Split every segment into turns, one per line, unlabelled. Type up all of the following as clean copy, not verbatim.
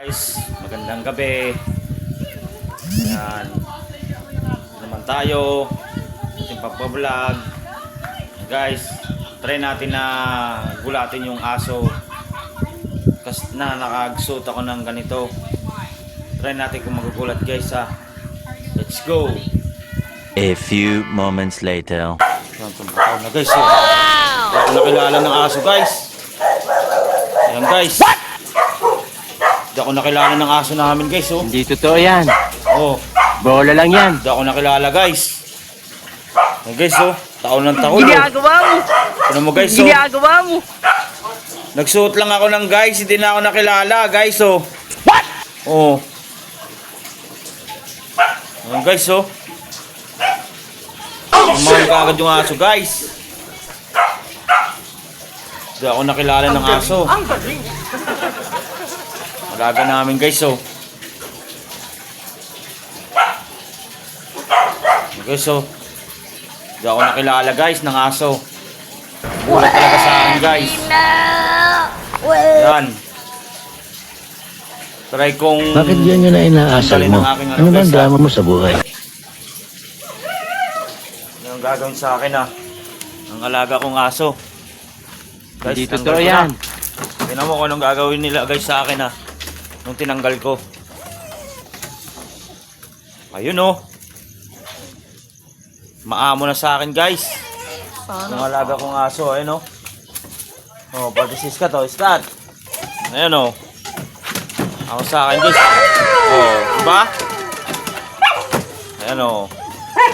Guys, magandang gabi. Ayan. Naman tayo ating pagbablog. Guys, try natin na gulatin yung aso. Kasi nakagsuot ako ng ganito. Try natin kung magugulat guys ha. Let's go.
A few moments later.
Wow! Na guys, hindi ako nakilala ng aso guys. Ayan guys. Hindi ako nakilala ng aso namin guys oh.
Hindi totoo yan.
Oh.
Bola lang yan.
Hindi ako nakilala guys. Ayan guys oh. Taon ng taon oh.
Ginagawa mo.
Ano mo guys oh.
Ginagawa mo.
Nagsuot lang ako ng guys. Hindi na ako nakilala guys oh.
What?
Oh. Ayan guys oh. Mahal ka agad yung aso guys. Hindi ako nakilala ng aso.
Ang galing.
Alaga namin guys oh. Guys oh. Hindi ako nakilala guys ng aso. Wala talaga sa akin guys. Yan. Try kong
Bakit yan yun na inaasal
dalhin
mo?
ng aking
Ano ba
guys,
ang drama mo sa buhay?
Ano ang gagawin sa akin ah. Ang alaga kong aso. Guys,
Hindi
tanggal
totoo
ko
yan.
na. Tingnan mo kung anong gagawin nila guys sa akin ah. Nung tinanggal ko. Ayun oh. Maamo na sa akin guys. Ang alaga kong aso. Ayun oh. Oh, pag-isis ka to. Start. Ayun oh. Ako sa akin guys. Oh, diba? Ayan oh.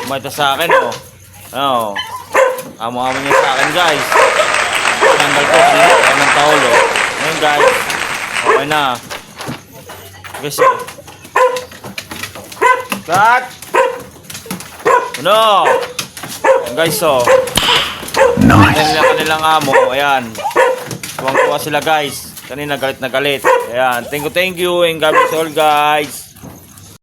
Kumita sa akin oh. Ano? Amo-amo niya sa akin guys. Tinanggal ko kanina. Kaya ng taulo. Ngayon guys. Okay na. Guys oh. Cut! Ano? Ayan guys oh. Nice. Kanilang amo. Ayan. Tuwang-tuwa sila guys. Kanina galit na galit. Ayan. Thank you. And God bless all guys.